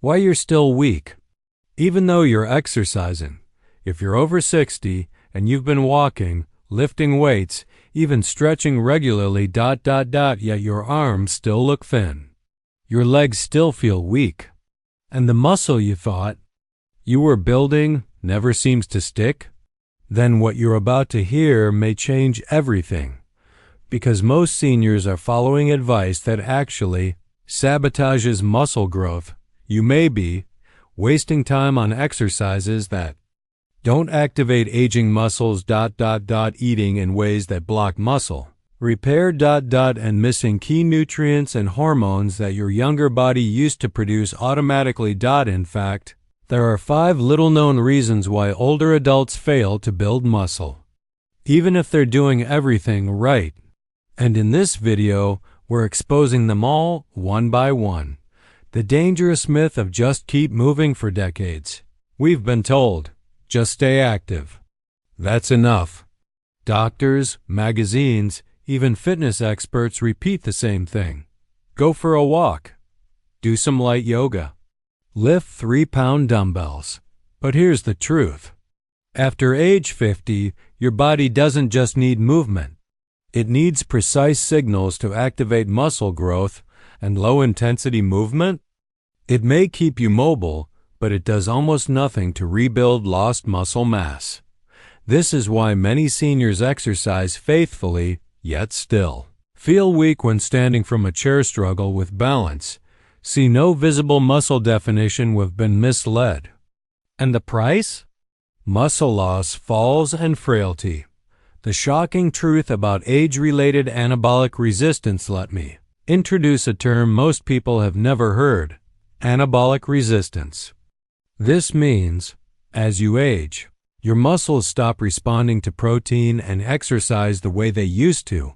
Why you're still weak. Even though you're exercising, if you're over 60 and you've been walking, lifting weights, even stretching regularly, yet your arms still look thin. Your legs still feel weak. And the muscle you thought you were building never seems to stick? Then what you're about to hear may change everything. Because most seniors are following advice that actually sabotages muscle growth. You may be wasting time on exercises that don't activate aging muscles, eating in ways that block muscle repair, and missing key nutrients and hormones that your younger body used to produce automatically. In fact, there are 5 little-known reasons why older adults fail to build muscle, even if they're doing everything right. And in this video, we're exposing them all one by one. The dangerous myth of just keep moving for decades. We've been told, just stay active. That's enough. Doctors, magazines, even fitness experts repeat the same thing. Go for a walk. Do some light yoga. Lift 3-pound dumbbells. But here's the truth. After age 50, your body doesn't just need movement. It needs precise signals to activate muscle growth, and low-intensity movement? It may keep you mobile, but it does almost nothing to rebuild lost muscle mass. This is why many seniors exercise faithfully, yet still feel weak when standing from a chair, struggle with balance, see no visible muscle definition. We've been misled. And the price? Muscle loss, falls, and frailty. The shocking truth about age-related anabolic resistance. Let me introduce a term most people have never heard: anabolic resistance. This means, as you age, your muscles stop responding to protein and exercise the way they used to.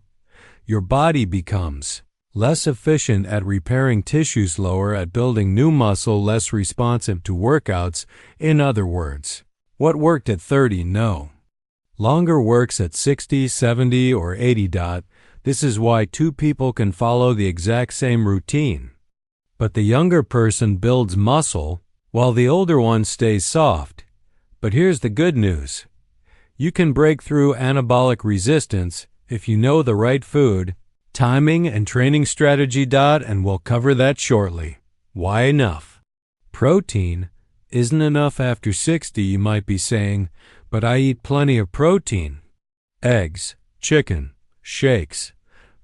Your body becomes less efficient at repairing tissue, slower at building new muscle, less responsive to workouts. In other words, what worked at 30 no longer works at 60, 70, or 80. This is why 2 people can follow the exact same routine, but the younger person builds muscle while the older one stays soft. But here's the good news. You can break through anabolic resistance if you know the right food, timing, and training strategy. And we'll cover that shortly. Why enough? Protein isn't enough after 60, you might be saying, but I eat plenty of protein. Eggs, chicken, shakes,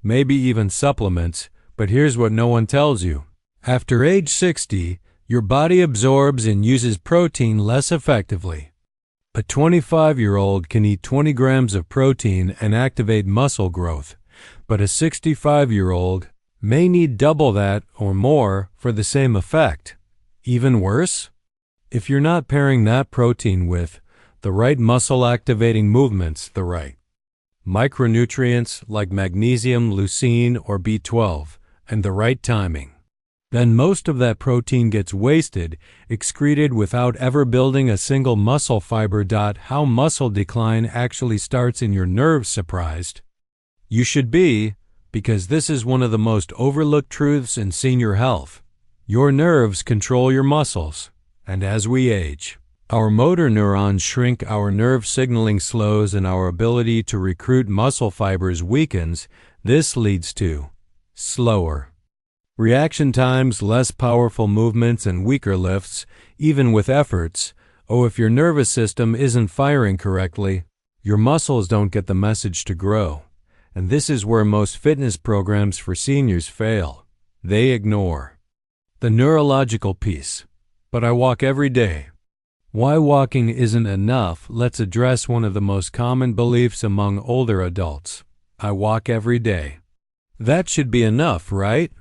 maybe even supplements. But here's what no one tells you. After age 60, your body absorbs and uses protein less effectively. A 25-year-old can eat 20 grams of protein and activate muscle growth, but a 65-year-old may need double that or more for the same effect. Even worse, if you're not pairing that protein with the right muscle-activating movements, the right micronutrients like magnesium, leucine, or B12, and the right timing, then most of that protein gets wasted, excreted without ever building a single muscle fiber. How muscle decline actually starts in your nerves. Surprised? You should be, because this is one of the most overlooked truths in senior health. Your nerves control your muscles, and as we age, our motor neurons shrink, our nerve signaling slows, and our ability to recruit muscle fibers weakens. This leads to slower reaction times, less powerful movements, and weaker lifts, even with efforts. If your nervous system isn't firing correctly, your muscles don't get the message to grow. And this is where most fitness programs for seniors fail. They ignore the neurological piece. But I walk every day. Why walking isn't enough? Let's address one of the most common beliefs among older adults. I walk every day. That should be enough, right?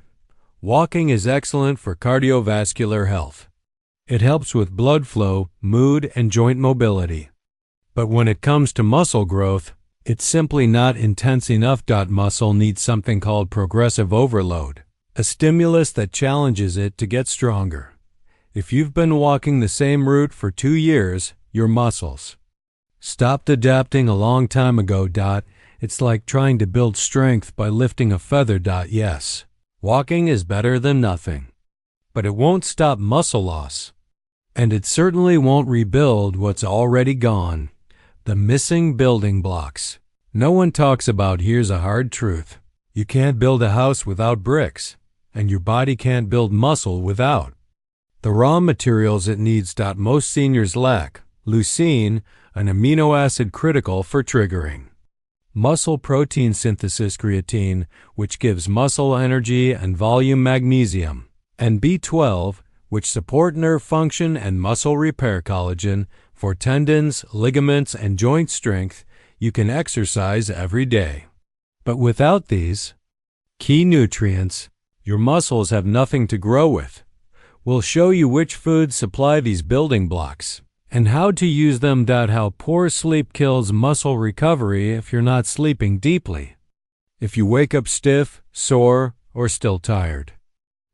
Walking is excellent for cardiovascular health. It helps with blood flow, mood, and joint mobility. But when it comes to muscle growth, it's simply not intense enough. Muscle needs something called progressive overload, a stimulus that challenges it to get stronger. If you've been walking the same route for 2 years, your muscles stopped adapting a long time ago. It's like trying to build strength by lifting a feather. Yes. Walking is better than nothing. but it won't stop muscle loss. And it certainly won't rebuild what's already gone. The missing building blocks. No one talks about here's a hard truth. You can't build a house without bricks, and your body can't build muscle without the raw materials it needs. Most seniors lack leucine, an amino acid critical for triggering muscle protein synthesis, creatine, which gives muscle energy and volume, magnesium, and B12, which support nerve function and muscle repair, collagen for tendons, ligaments, and joint strength. You can exercise every day. But without these key nutrients, your muscles have nothing to grow with. We'll show you which foods supply these building blocks and how to use them. How poor sleep kills muscle recovery if you're not sleeping deeply. If you wake up stiff, sore, or still tired,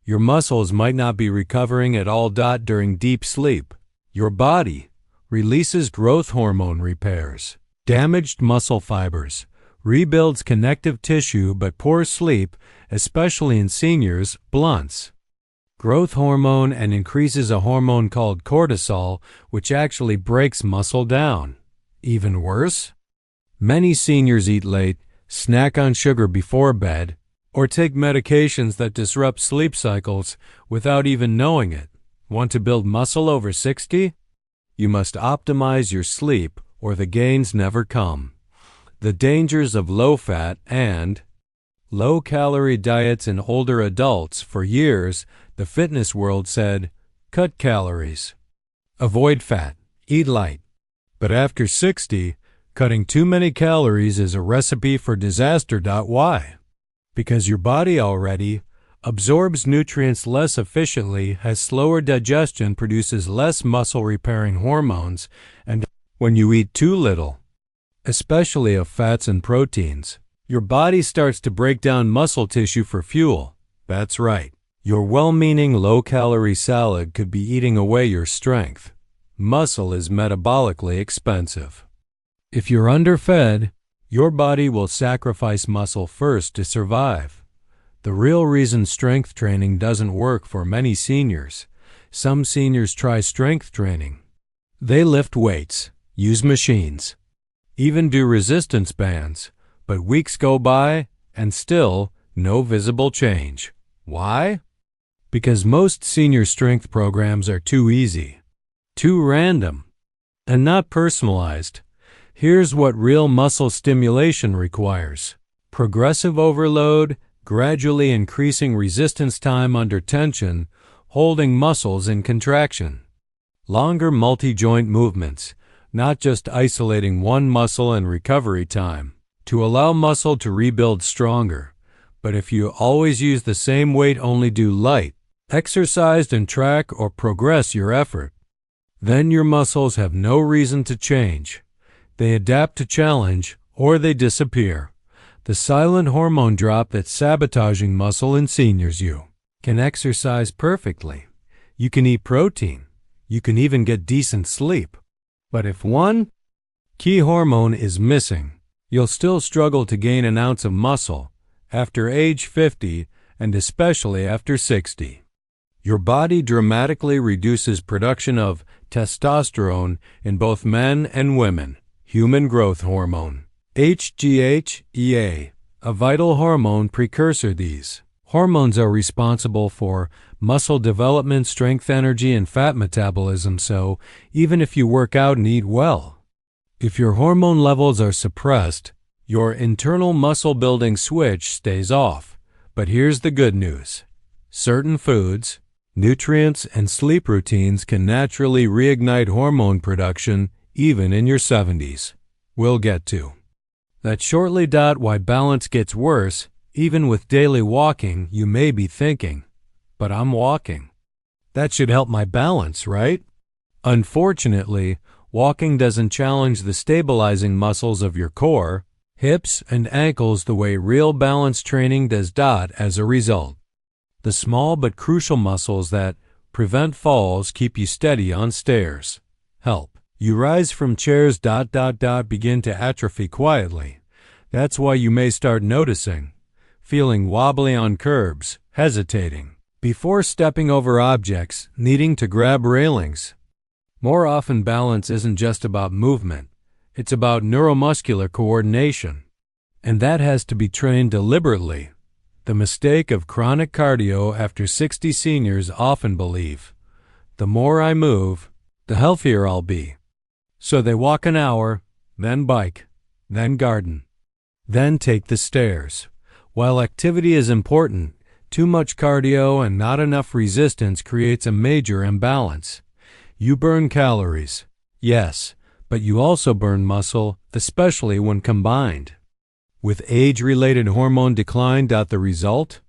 your muscles might not be recovering at all. During deep sleep, your body releases growth hormone, repairs damaged muscle fibers, rebuilds connective tissue, but poor sleep, especially in seniors, blunts growth hormone and increases a hormone called cortisol, which actually breaks muscle down. Even worse, many seniors eat late, snack on sugar before bed, or take medications that disrupt sleep cycles without even knowing it. Want to build muscle over 60? You must optimize your sleep or the gains never come. The dangers of low-fat and low-calorie diets in older adults. For years, the fitness world said, cut calories, avoid fat, eat light. But after 60, cutting too many calories is a recipe for disaster. Why? Because your body already absorbs nutrients less efficiently, has slower digestion, produces less muscle-repairing hormones, and when you eat too little, especially of fats and proteins, your body starts to break down muscle tissue for fuel. That's right. Your well-meaning low-calorie salad could be eating away your strength. Muscle is metabolically expensive. If you're underfed, your body will sacrifice muscle first to survive. The real reason strength training doesn't work for many seniors. Some seniors try strength training. They lift weights, use machines, even do resistance bands, but weeks go by and still no visible change. Why? Because most senior strength programs are too easy, too random, and not personalized. Here's what real muscle stimulation requires: progressive overload, gradually increasing resistance time under tension, holding muscles in contraction. Longer multi-joint movements, not just isolating one muscle, and recovery time to allow muscle to rebuild stronger. But if you always use the same weight, only do light exercise and track or progress your effort, then your muscles have no reason to change. They adapt to challenge or they disappear. The silent hormone drop that's sabotaging muscle in seniors. You can exercise perfectly. You can eat protein. You can even get decent sleep. But if one key hormone is missing, you'll still struggle to gain an ounce of muscle after age 50 and especially after 60. Your body dramatically reduces production of testosterone in both men and women, human growth hormone, HGH-EA, a vital hormone precursor. These hormones are responsible for muscle development, strength, energy, and fat metabolism. So even if you work out and eat well, if your hormone levels are suppressed, your internal muscle building switch stays off. But here's the good news. Certain foods, nutrients, and sleep routines can naturally reignite hormone production even in your 70s. We'll get to that shortly. Why balance gets worse even with daily walking. You may be thinking, but I'm walking. That should help my balance, right? Unfortunately, walking doesn't challenge the stabilizing muscles of your core, hips, and ankles the way real balance training does. As a result, the small but crucial muscles that prevent falls, keep you steady on stairs, help you rise from chairs. Begin to atrophy quietly. That's why you may start noticing feeling wobbly on curbs, hesitating, before stepping over objects, needing to grab railings. More often, balance isn't just about movement. It's about neuromuscular coordination. And that has to be trained deliberately. The mistake of chronic cardio after 60 seniors often believe, the more I move, the healthier I'll be. So they walk an hour, then bike, then garden, then take the stairs. While activity is important, too much cardio and not enough resistance creates a major imbalance. You burn calories, yes, but you also burn muscle, especially when combined. With age-related hormone decline. The result?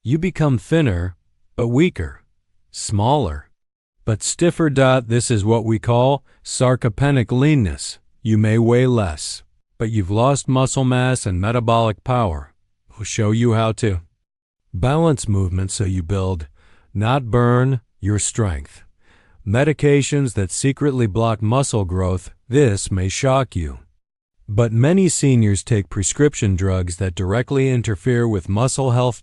You become thinner, but weaker, smaller, but stiffer. This is what we call sarcopenic leanness. You may weigh less, but you've lost muscle mass and metabolic power. We'll show you how to balance movement so you build, not burn, your strength. Medications that secretly block muscle growth. This may shock you. But many seniors take prescription drugs that directly interfere with muscle health.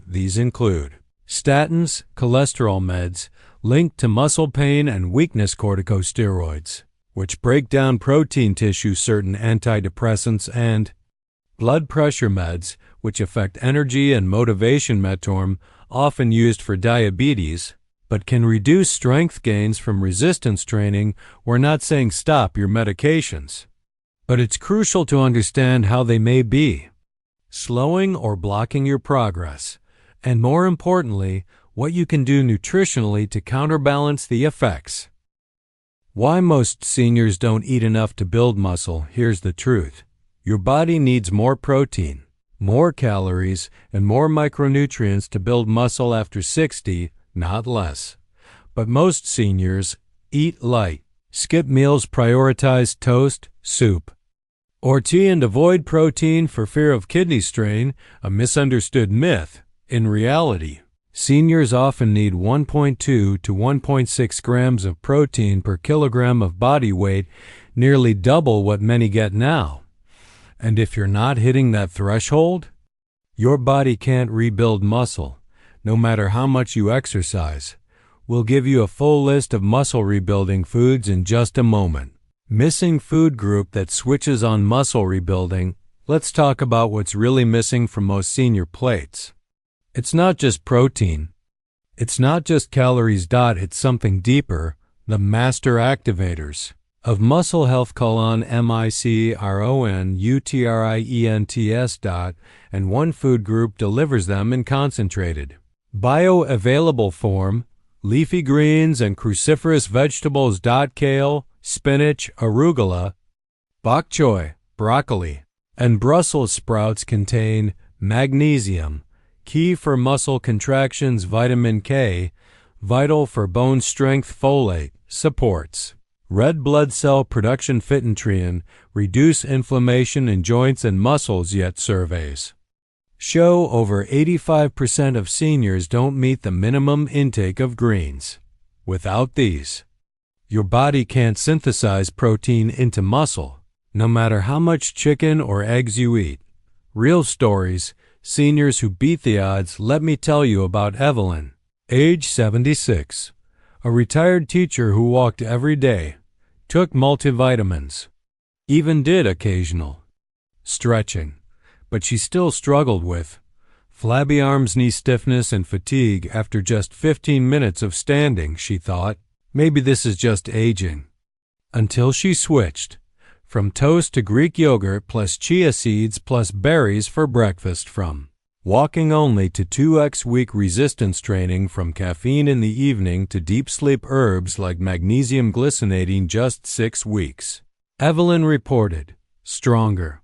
These include statins, cholesterol meds, linked to muscle pain and weakness, corticosteroids, which break down protein tissue, certain antidepressants, and blood pressure meds, which affect energy and motivation. Metformin, often used for diabetes, but can reduce strength gains from resistance training. We're not saying stop your medications, but it's crucial to understand how they may be slowing or blocking your progress, and more importantly, what you can do nutritionally to counterbalance the effects. Why most seniors don't eat enough to build muscle. Here's the truth. Your body needs more protein, more calories, and more micronutrients to build muscle after 60, not less. But most seniors eat light, skip meals, prioritize toast, soup, or tea, and avoid protein for fear of kidney strain, a misunderstood myth. In reality, seniors often need 1.2 to 1.6 grams of protein per kilogram of body weight, nearly double what many get now. And if you're not hitting that threshold, your body can't rebuild muscle, no matter how much you exercise. We'll give you a full list of muscle rebuilding foods in just a moment. Missing food group that switches on muscle rebuilding. Let's talk about what's really missing from most senior plates. It's not just protein. It's not just calories. It's something deeper, the master activators of muscle health, micronutrients. And one food group delivers them in concentrated, bioavailable form: leafy greens and cruciferous vegetables. Kale, spinach, arugula, bok choy, broccoli, and Brussels sprouts contain magnesium, key for muscle contractions; vitamin K, vital for bone strength; folate, supports red blood cell production; phytonutrient, reduce inflammation in joints and muscles. Yet surveys show over 85% of seniors don't meet the minimum intake of greens. Without these, your body can't synthesize protein into muscle, no matter how much chicken or eggs you eat. Real stories, seniors who beat the odds. Let me tell you about Evelyn, age 76, a retired teacher who walked every day, took multivitamins, even did occasional stretching, but she still struggled with flabby arms, knee stiffness, and fatigue after just 15 minutes of standing. She thought, maybe this is just aging. Until she switched from toast to Greek yogurt plus chia seeds plus berries for breakfast, from walking only to 2x week resistance training, from caffeine in the evening to deep sleep herbs like magnesium glycinate in just 6 weeks. Evelyn reported stronger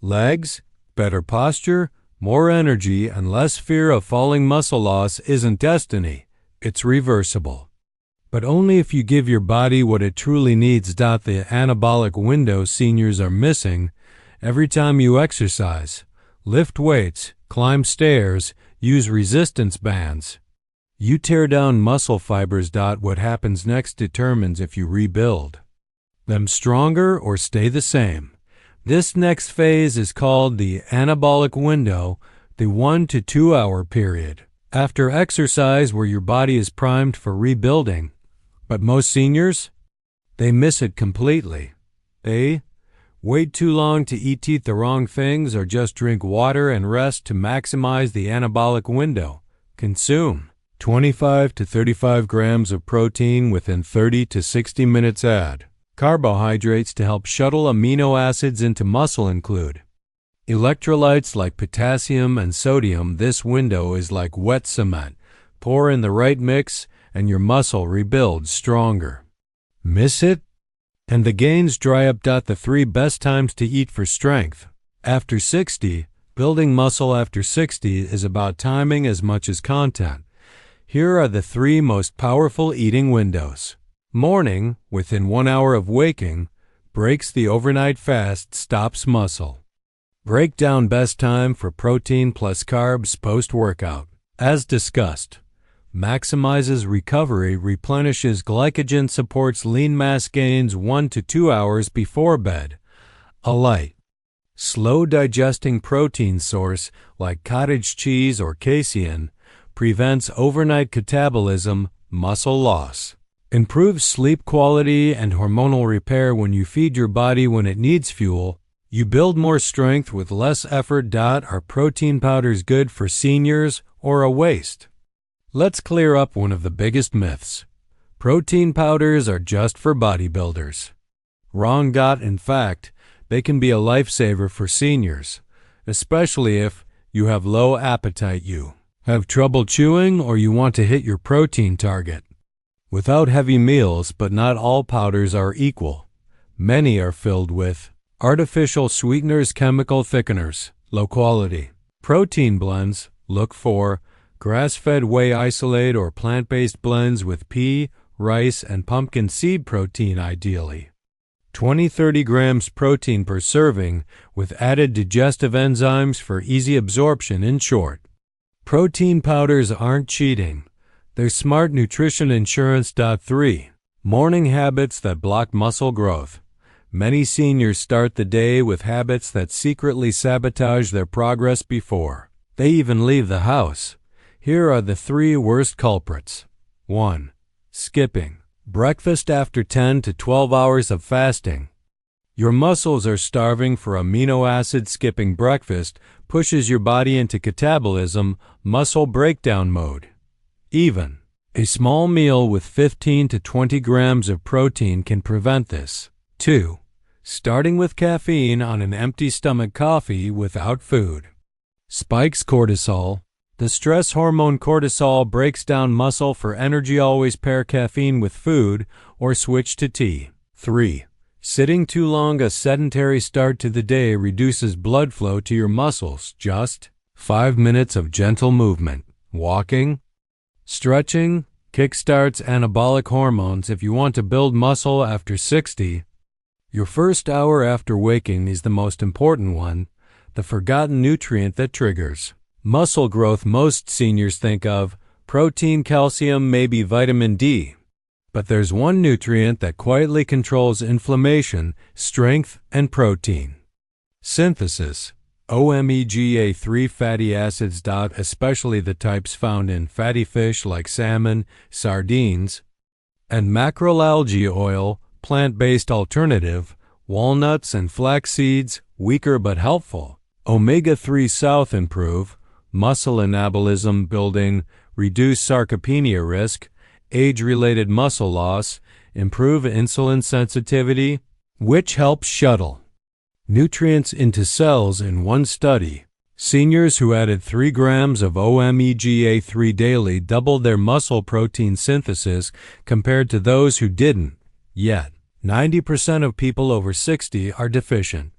legs, better posture, more energy, and less fear of falling. Muscle loss isn't destiny, it's reversible. But only if you give your body what it truly needs. The anabolic window seniors are missing. Every time you exercise, lift weights, climb stairs, use resistance bands, you tear down muscle fibers. What happens next determines if you rebuild them stronger or stay the same. This next phase is called the anabolic window, the 1 to 2 hour period. after exercise where your body is primed for rebuilding. But most seniors, they miss it completely. They wait too long to eat the wrong things or just drink water and rest to maximize the anabolic window. Consume 25 to 35 grams of protein within 30 to 60 minutes. Add carbohydrates to help shuttle amino acids into muscle. Include electrolytes like potassium and sodium. This window is like wet cement. Pour in the right mix and your muscle rebuilds stronger. Miss it? And the gains dry up. The 3 best times to eat for strength. After 60, building muscle after 60 is about timing as much as content. Here are the 3 most powerful eating windows. Morning, within 1 hour of waking, breaks the overnight fast, stops muscle. Breakdown best time for protein plus carbs post-workout. As discussed, maximizes recovery, replenishes glycogen, supports lean mass gains 1 to 2 hours before bed. A light, slow digesting protein source like cottage cheese or casein prevents overnight catabolism, muscle loss. Improves sleep quality and hormonal repair. When you feed your body when it needs fuel, you build more strength with less effort. Are protein powders good for seniors or a waste? Let's clear up one of the biggest myths. Protein powders are just for bodybuilders. Wrong. In fact, they can be a lifesaver for seniors, especially if you have low appetite, you have trouble chewing, or you want to hit your protein target. Without heavy meals, but not all powders are equal. Many are filled with artificial sweeteners, chemical thickeners, low quality. Protein blends, look for grass-fed whey isolate or plant-based blends with pea, rice, and pumpkin seed protein ideally. 20-30 grams protein per serving with added digestive enzymes for easy absorption. In short, protein powders aren't cheating. They're smart nutrition insurance. 3. Morning habits that block muscle growth. Many seniors start the day with habits that secretly sabotage their progress before they even leave the house. Here are the 3 worst culprits. 1. Skipping breakfast after 10 to 12 hours of fasting. Your muscles are starving for amino acids. Skipping breakfast pushes your body into catabolism, muscle breakdown mode. Even a small meal with 15 to 20 grams of protein can prevent this. 2. Starting with caffeine on an empty stomach. Coffee without food spikes cortisol. The stress hormone cortisol breaks down muscle for energy. Always pair caffeine with food or switch to tea. 3. Sitting too long. A sedentary start to the day reduces blood flow to your muscles. Just 5 minutes of gentle movement, walking, stretching, kickstarts anabolic hormones. If you want to build muscle after 60, your first hour after waking is the most important one, the forgotten nutrient that triggers muscle growth. Most seniors think of protein, calcium, maybe vitamin D. But there's one nutrient that quietly controls inflammation, strength, and protein synthesis. Omega-3 fatty acids. Especially the types found in fatty fish like salmon, sardines, and macroalgae oil, plant-based alternative, walnuts and flax seeds, weaker but helpful. Omega-3 South improve muscle anabolism building, reduce sarcopenia risk, age-related muscle loss, improve insulin sensitivity, which helps shuttle nutrients into cells. In one study, seniors who added 3 grams of Omega-3 daily doubled their muscle protein synthesis compared to those who didn't. Yet, 90% of people over 60 are deficient.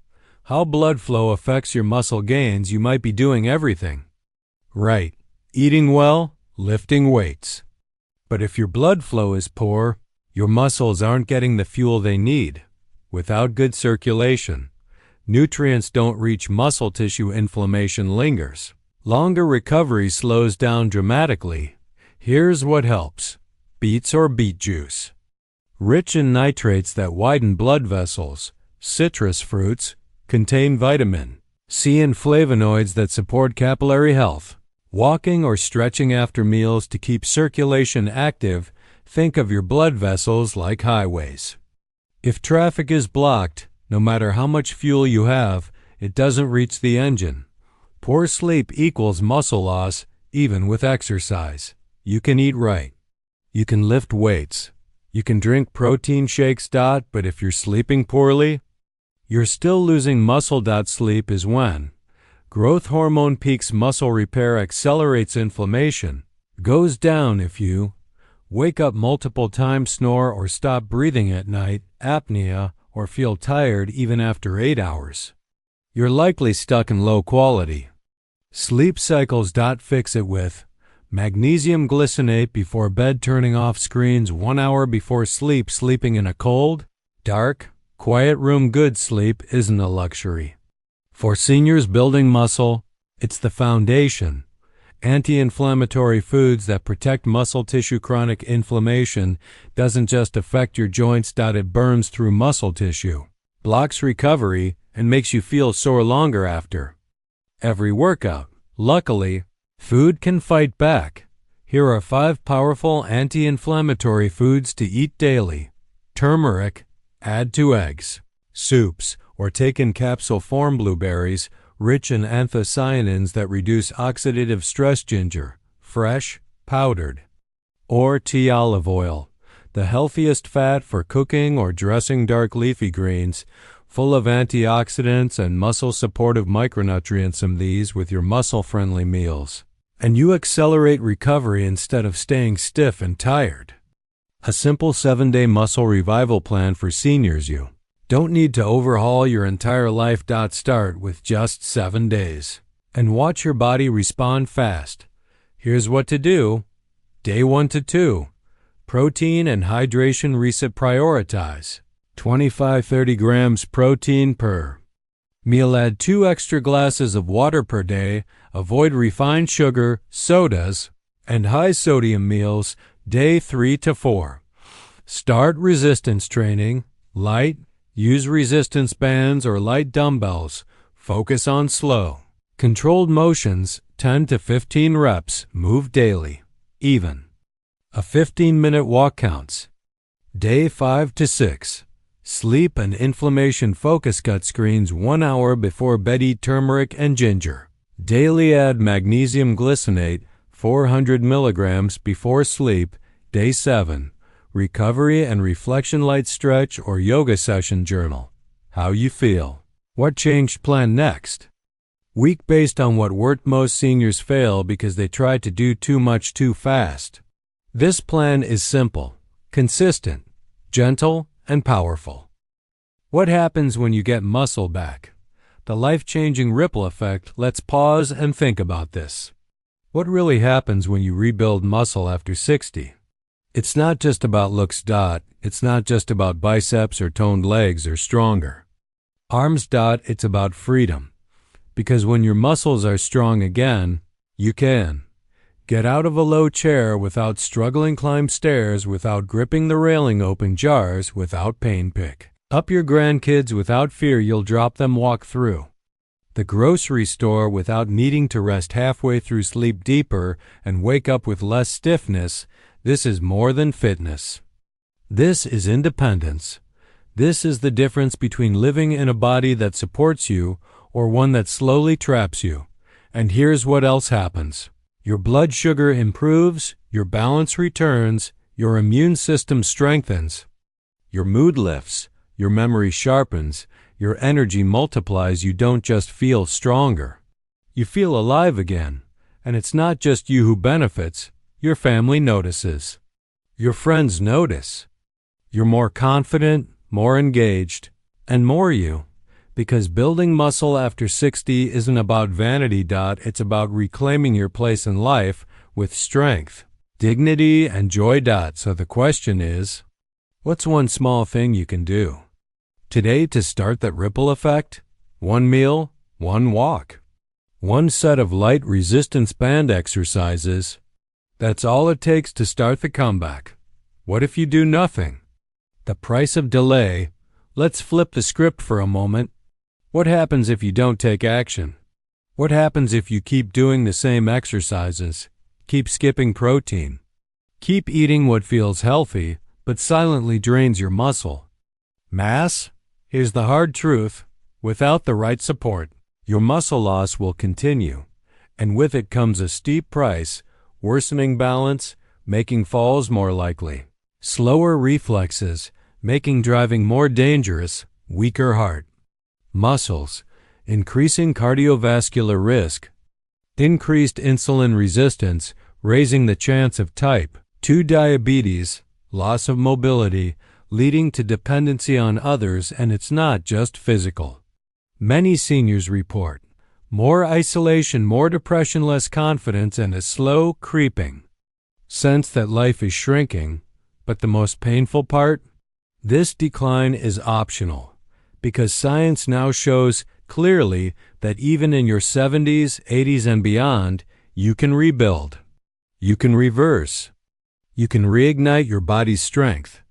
How blood flow affects your muscle gains? You might be doing everything right, eating well, lifting weights. But if your blood flow is poor, your muscles aren't getting the fuel they need. Without good circulation, nutrients don't reach muscle tissue. Inflammation lingers. Longer recovery slows down dramatically. Here's what helps. Beets or beet juice. Rich in nitrates that widen blood vessels. Citrus fruits contain vitamin C and flavonoids that support capillary health. Walking or stretching after meals to keep circulation active. Think of your blood vessels like highways. If traffic is blocked, no matter how much fuel you have, it doesn't reach the engine. Poor sleep equals muscle loss, even with exercise. You can eat right. You can lift weights. You can drink protein shakes. But if you're sleeping poorly, you're still losing muscle. Sleep is when growth hormone peaks, muscle repair accelerates, inflammation goes down. If you wake up multiple times, snore or stop breathing at night, apnea, or feel tired even after 8 hours, you're likely stuck in low quality sleep cycles. Fix it with magnesium glycinate before bed, turning off screens 1 hour before sleep, sleeping in a cold, dark, quiet room. Good sleep isn't a luxury. For seniors building muscle, it's the foundation. Anti-inflammatory foods that protect muscle tissue. Chronic inflammation doesn't just affect your joints. It burns through muscle tissue, blocks recovery, and makes you feel sore longer after every workout. Luckily, food can fight back. Here are 5 powerful anti-inflammatory foods to eat daily. Turmeric, add to eggs, soups, or take in capsule form. Blueberries, rich in anthocyanins that reduce oxidative stress. Ginger, fresh, powdered, or tea. Olive oil, the healthiest fat for cooking or dressing. Dark leafy greens, full of antioxidants and muscle-supportive micronutrients. These with your muscle-friendly meals, and you accelerate recovery instead of staying stiff and tired. A simple 7-day muscle revival plan for seniors. You don't need to overhaul your entire life. Start with just 7 days and watch your body respond fast. Here's what to do. Day 1 to 2. Protein and hydration reset. Prioritize 25-30 grams protein per meal. Add 2 extra glasses of water per day. Avoid refined sugar, sodas, and high sodium meals. Day 3 to 4. Start resistance training. Light. Use resistance bands or light dumbbells. Focus on slow, controlled motions, 10 to 15 reps. Move daily. Even a 15-minute walk counts. Day 5 to 6. Sleep and inflammation. Focus. Cut screens 1 hour before bed. Eat turmeric and ginger. Daily. Add magnesium glycinate, 400 milligrams before sleep. Day 7. Recovery and reflection. Light stretch or yoga session. Journal how you feel. What changed? Plan next week based on what worked. Most seniors fail because they try to do too much too fast. This plan is simple, consistent, gentle, and powerful. What happens when you get muscle back? The life-changing ripple effect. Let's pause and think about this. What really happens when you rebuild muscle after 60? It's not just about looks. It's not just about biceps or toned legs or stronger arms. It's about freedom. Because when your muscles are strong again, you can get out of a low chair without struggling, climb stairs without gripping the railing, open jars without pain, pick up your grandkids without fear you'll drop them, walk through the grocery store without needing to rest halfway through, sleep deeper, and wake up with less stiffness. This is more than fitness. This is independence. This is the difference between living in a body that supports you or one that slowly traps you. And here's what else happens. Your blood sugar improves, your balance returns, your immune system strengthens, your mood lifts, your memory sharpens, your energy multiplies. You don't just feel stronger. You feel alive again. And it's not just you who benefits. Your family notices. Your friends notice. You're more confident, more engaged, and more you. Because building muscle after 60 isn't about vanity. It's about reclaiming your place in life with strength, dignity, and joy. So the question is, what's one small thing you can do today to start that ripple effect? 1 meal, 1 walk, 1 set of light resistance band exercises. That's all it takes to start the comeback. What if you do nothing? The price of delay. Let's flip the script for a moment. What happens if you don't take action? What happens if you keep doing the same exercises, keep skipping protein, keep eating what feels healthy but silently drains your muscle? Mass? Here's the hard truth. Without the right support, your muscle loss will continue, and with it comes a steep price, worsening balance, making falls more likely, slower reflexes, making driving more dangerous, weaker heart, muscles, increasing cardiovascular risk, increased insulin resistance, raising the chance of type 2 diabetes, loss of mobility, leading to dependency on others, and it's not just physical. Many seniors report more isolation, more depression, less confidence, and a slow creeping sense that life is shrinking. But the most painful part? This decline is optional, because science now shows clearly that even in your 70s, 80s, and beyond, you can rebuild. You can reverse. You can reignite your body's strength.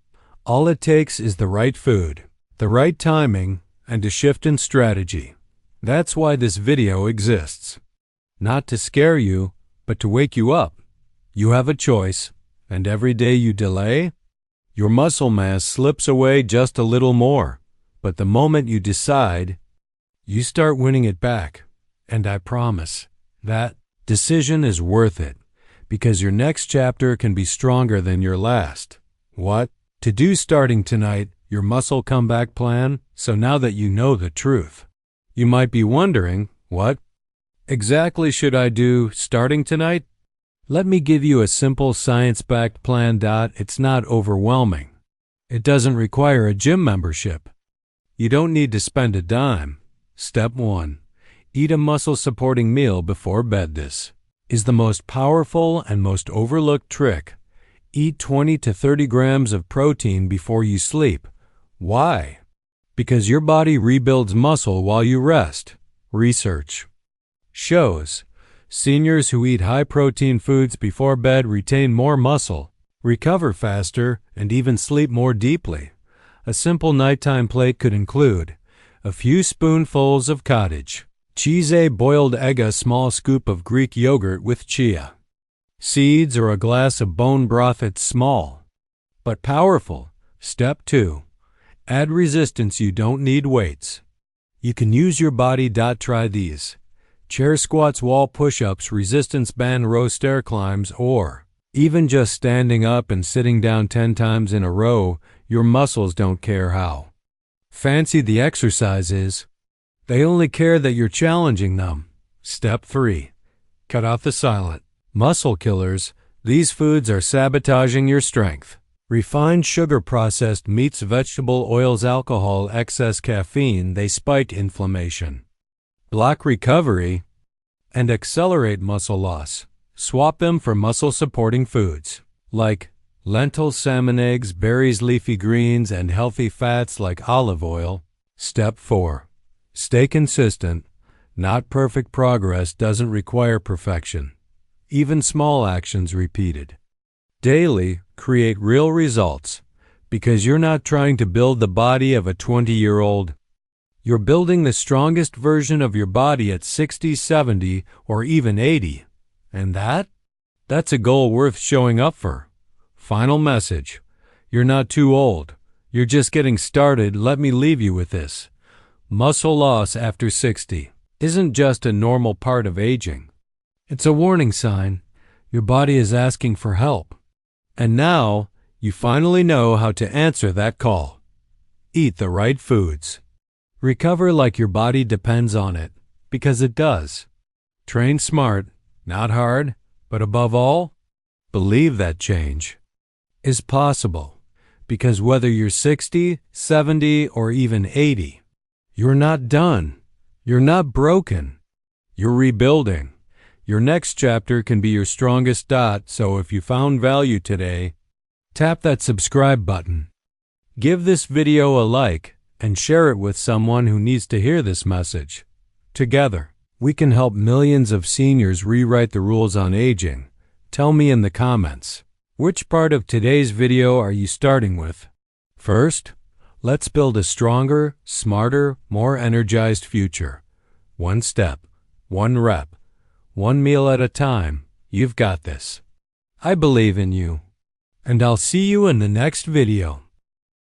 All it takes is the right food, the right timing, and a shift in strategy. That's why this video exists. Not to scare you, but to wake you up. You have a choice, and every day you delay, your muscle mass slips away just a little more. But the moment you decide, you start winning it back. And I promise, that decision is worth it, because your next chapter can be stronger than your last. What to do starting tonight, your muscle comeback plan. So now that you know the truth, you might be wondering, what exactly should I do starting tonight? Let me give you a simple science-backed plan. It's not overwhelming. It doesn't require a gym membership. You don't need to spend a dime. Step 1. Eat a muscle-supporting meal before bed. This is the most powerful and most overlooked trick. Eat 20 to 30 grams of protein before you sleep. Why? Because your body rebuilds muscle while you rest. Research shows seniors who eat high-protein foods before bed retain more muscle, recover faster, and even sleep more deeply. A simple nighttime plate could include a few spoonfuls of cottage cheese, a boiled egg, a small scoop of Greek yogurt with chia seeds, or a glass of bone broth. It's small but powerful. Step 2. Add resistance. You don't need weights. You can use your body. Try these: chair squats, wall push-ups, resistance band row stair climbs, or even just standing up and sitting down 10 times in a row. Your muscles don't care how fancy the exercise is. They only care that you're challenging them. Step 3. Cut off the silent muscle killers. These foods are sabotaging your strength. Refined sugar, processed meats, vegetable oils, alcohol, excess caffeine. They spike inflammation, block recovery, and accelerate muscle loss. Swap them for muscle-supporting foods like lentils, salmon, eggs, berries, leafy greens, and healthy fats like olive oil. Step 4. Stay consistent. Not perfect. Progress doesn't require perfection. Even small actions repeated daily create real results, because you're not trying to build the body of a 20-year-old. You're building the strongest version of your body at 60, 70, or even 80. And that's a goal worth showing up for. Final message: you're not too old. You're just getting started. Let me leave you with this. Muscle loss after 60 isn't just a normal part of aging. It's a warning sign. Your body is asking for help. And now, you finally know how to answer that call. Eat the right foods. Recover like your body depends on it, because it does. Train smart, not hard, but above all, believe that change is possible. Because whether you're 60, 70, or even 80, you're not done. You're not broken. You're rebuilding. Your next chapter can be your strongest. So if you found value today, tap that subscribe button. Give this video a like and share it with someone who needs to hear this message. Together, we can help millions of seniors rewrite the rules on aging. Tell me in the comments, which part of today's video are you starting with? First, let's build a stronger, smarter, more energized future. One step one rep, one meal at a time. You've got this. I believe in you. And I'll see you in the next video.